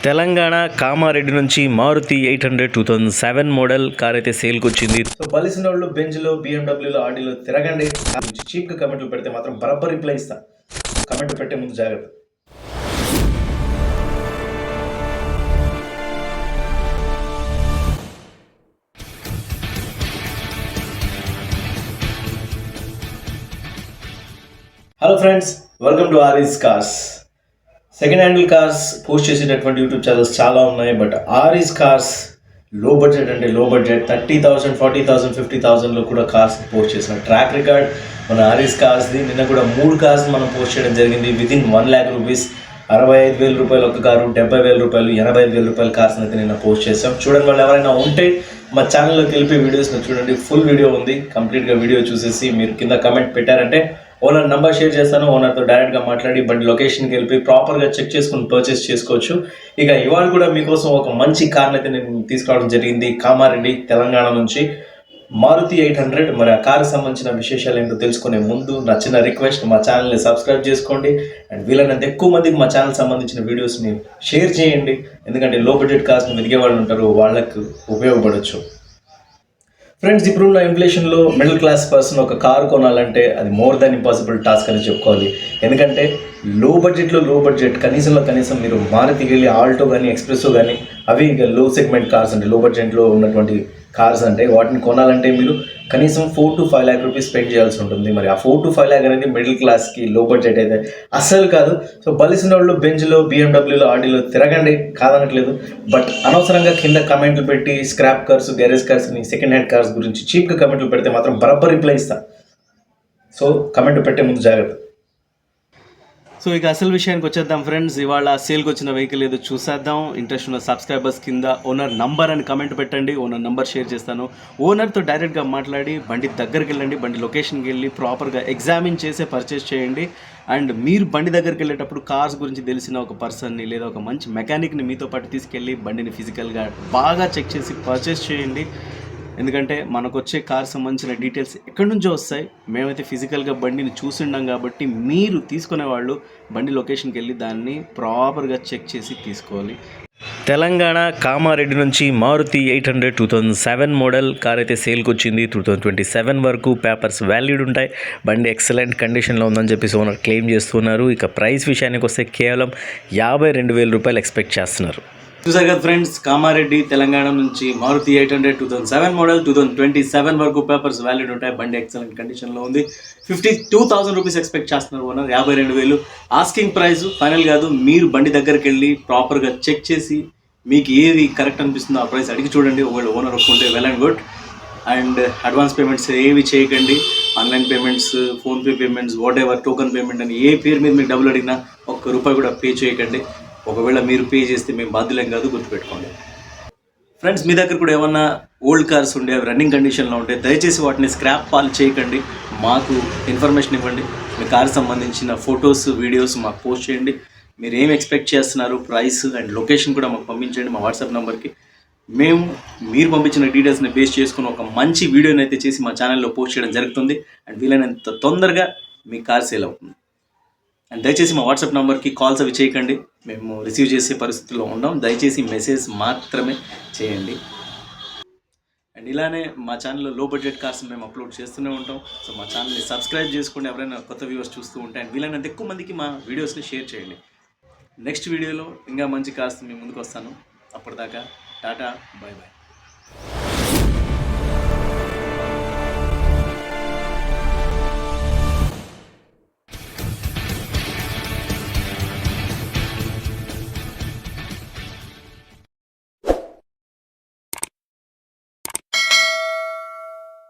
తెలంగాణ కామారెడ్డి నుంచి Maruti 800 2007 model car అయితే సేల్కి వచ్చింది. సో బలిసిన వాళ్ళు బెంజ్లో బిఎండబ్ల్యూలో ఆడిలో తిరగండి. చీప్గా కమెంట్లు పెడితే మాత్రం బరబ్బర్ రిప్లై ఇస్తా. కమెంట్ పెట్టే ముందు జాగ్రత్త. Hello friends, welcome to RS cars. Second handle cars post చేసేటటువంటి యూట్యూబ్ ఛానల్స్ చాలా ఉన్నాయి. బట్ ఆర్ఈస్ కార్స్ లో బడ్జెట్ అంటే లో బడ్జెట్ 30,000, 40,000, 50,000లో కూడా కార్స్ పోస్ట్ చేసిన ట్రాక్ రికార్డ్ మన ఆర్ఈస్ కార్స్ది. నిన్న కూడా 3 కార్స్ మనం పోస్ట్ చేయడం జరిగింది. Within 1 lakh rupees. 65,000 రూపాయలు ఒక కారు, 70,000 రూపాయలు, 85,000 రూపాయల కార్స్ని అయితే నిన్న పోస్ట్ చేసాం. చూడండి, వాళ్ళు ఎవరైనా ఉంటే మా ఛానల్లోకి వెళ్ళి వీడియోస్ని చూడండి. ఫుల్ వీడియో ఉంది. కంప్లీట్గా వీడియో చూసేసి మీరు కింద కమెంట్ పెట్టారంటే ఓనర్ నెంబర్ షేర్ చేస్తాను. ఓనర్తో డైరెక్ట్గా మాట్లాడి బండి లొకేషన్కి వెళ్ళి ప్రాపర్గా చెక్ చేసుకుని పర్చేస్ చేసుకోవచ్చు. ఇక ఇవాళ కూడా మీకోసం ఒక మంచి కార్ని అయితే నేను తీసుకురావడం జరిగింది. కామారెడ్డి, తెలంగాణ నుంచి మారుతి 800. మరి ఆ కార్కి సంబంధించిన విశేషాలు ఏంటో తెలుసుకునే ముందు నా చిన్న రిక్వెస్ట్, మా ఛానల్ని సబ్స్క్రైబ్ చేసుకోండి. అండ్ వీలైనంత ఎక్కువ మందికి మా ఛానల్ సంబంధించిన వీడియోస్ని షేర్ చేయండి. ఎందుకంటే లో బడ్జెట్ కార్స్ని వెతికే వాళ్ళు ఉంటారు, వాళ్ళకు ఉపయోగపడవచ్చు. ఫ్రెండ్స్, ఇప్పుడున్న ఇన్ఫ్లేషన్లో మిడిల్ క్లాస్ పర్సన్ ఒక కారు కొనాలంటే అది మోర్ దాన్ ఇంపాసిబుల్ టాస్క్ అని చెప్పుకోవాలి. ఎందుకంటే లో బడ్జెట్ కనీసంలో కనీసం మీరు మారుతికి వెళ్ళి ఆల్టో కానీ ఎక్స్ప్రెస్సో కానీ అవి ఇక లో సెగ్మెంట్ కార్స్ అంటే లో బడ్జెట్లో ఉన్నటువంటి కార్స్ అంటే వాటిని కొనాలంటే మీరు కనీసం 4 to 5 lakh రూపీస్ స్పెండ్ చేయాల్సి ఉంటుంది. మరి ఆ 4 to 5 lakh అనేది మిడిల్ క్లాస్కి లో బడ్జెట్ అయితే అస్సలు కాదు. సో బలిసిన వాళ్ళు బెంజ్లో బిఎండబ్ల్యూలో ఆడిలో తిరగండి, కాదనట్లేదు. బట్ అనవసరంగా కింద కమెంట్లు పెట్టి స్క్రాప్ కార్స్, గ్యారేజ్ కార్స్ని, సెకండ్ హ్యాండ్ కార్స్ గురించి చీప్గా కమెంట్లు పెడితే మాత్రం బరబ్బర్ రిప్లై ఇస్తా. సో కమెంట్ పెట్టే ముందు జాగ్రత్త. సో ఇక అసలు విషయానికి వచ్చేద్దాం ఫ్రెండ్స్. ఇవాళ సేల్కి వచ్చిన వెహికల్ ఏదో చూసేద్దాం. ఇంట్రెస్ట్ ఉన్న సబ్స్క్రైబర్స్ కింద ఓనర్ నంబర్ అని కమెంట్ పెట్టండి. ఓనర్ నంబర్ షేర్ చేస్తాను. ఓనర్తో డైరెక్ట్గా మాట్లాడి బండి దగ్గరికి వెళ్ళండి, బండి లొకేషన్కి వెళ్ళి ప్రాపర్గా ఎగ్జామిన్ చేసే పర్చేస్ చేయండి. అండ్ మీరు బండి దగ్గరికి వెళ్ళేటప్పుడు కార్స్ గురించి తెలిసిన ఒక పర్సన్ని లేదా ఒక మంచి మెకానిక్ని మీతో పాటు తీసుకెళ్ళి బండిని ఫిజికల్గా బాగా చెక్ చేసి పర్చేస్ చేయండి. ఎందుకంటే మనకు వచ్చే కార్ సంబంధించిన డీటెయిల్స్ ఎక్కడి నుంచో వస్తాయి. మేమైతే ఫిజికల్గా బండిని చూసిండాం కాబట్టి మీరు తీసుకునే వాళ్ళు బండి లొకేషన్కి వెళ్ళి దాన్ని ప్రాపర్గా చెక్ చేసి తీసుకోవాలి. తెలంగాణ కామారెడ్డి నుంచి మారుతి 800 2007 మోడల్ కార్ అయితే సేల్కి వచ్చింది. 2027 వరకు పేపర్స్ వ్యాలిడ్ ఉంటాయి. బండి ఎక్సలెంట్ కండిషన్లో ఉందని చెప్పేసి ఓనర్ క్లెయిమ్ చేస్తున్నారు. ఇక ప్రైస్ విషయానికి వస్తే కేవలం 52,000 రూపాయలు ఎక్స్పెక్ట్ చేస్తున్నారు. చూసారు కదా ఫ్రెండ్స్, కామారెడ్డి తెలంగాణ నుంచి మారుతి 800 2007 మోడల్, 2027 వరకు పేపర్స్ వ్యాలిడ్ ఉంటాయి. బండి ఎక్సలెంట్ కండిషన్లో ఉంది. 52,000 రూపీస్ ఎక్స్పెక్ట్ చేస్తున్నారు ఓనర్. 52,000 ఆస్కింగ్ ప్రైస్, ఫైనల్ కాదు. మీరు బండి దగ్గరికి వెళ్ళి ప్రాపర్గా చెక్ చేసి మీకు ఏది కరెక్ట్ అనిపిస్తుందో ఆ ప్రైస్ అడిగి చూడండి. ఒకవేళ ఓనర్ ఒప్పుకుంటే well and good. And advance payments ఏవి చేయకండి. Online payments, PhonePe payments, what ever, token payment అని ఏ పేరు మీద మీకు డబ్బులు అడిగినా ₹1 కూడా పే చేయకండి. ఒకవేళ మీరు పే చేస్తే మేము బాధ్యులేం కాదు, గుర్తుపెట్టుకోండి. ఫ్రెండ్స్, మీ దగ్గర కూడా ఏమన్నా ఓల్డ్ కార్స్ ఉండే అవి రన్నింగ్ కండిషన్లో ఉంటే దయచేసి వాటిని స్క్రాప్ పాల్ చేయకండి. మాకు ఇన్ఫర్మేషన్ ఇవ్వండి. మీ కార్ సంబంధించిన ఫొటోస్, వీడియోస్ మాకు పోస్ట్ చేయండి. మీరు ఏం ఎక్స్పెక్ట్ చేస్తున్నారు, ప్రైస్ అండ్ లొకేషన్ కూడా మాకు పంపించండి మా వాట్సాప్ నెంబర్కి. మేము మీరు పంపించిన డీటెయిల్స్ని బేస్ చేసుకుని ఒక మంచి వీడియోని అయితే చేసి మా ఛానల్లో పోస్ట్ చేయడం జరుగుతుంది. అండ్ వీలైనంత తొందరగా మీ కార్ సేల్ అవుతుంది. అండ్ దయచేసి మా వాట్సాప్ నెంబర్కి కాల్స్ అవి చేయకండి, మేము రిసీవ్ చేసే పరిస్థితుల్లో ఉన్నాం. దయచేసి మెసేజ్ మాత్రమే చేయండి. అండ్ ఇలానే మా ఛానల్లో లో బడ్జెట్ కార్స్ మేము అప్లోడ్ చేస్తూనే ఉంటాం. సో మా ఛానల్ని సబ్స్క్రైబ్ చేసుకోండి ఎవరైనా కొత్త వ్యూవర్స్ చూస్తూ ఉంటే. అండ్ వీలైనంత ఎక్కువ మందికి మా వీడియోస్ని షేర్ చేయండి. నెక్స్ట్ వీడియోలో ఇంకా మంచి కార్స్ మేము ముందుకు వస్తాను. అప్పటిదాకా టాటా, బాయ్ బాయ్.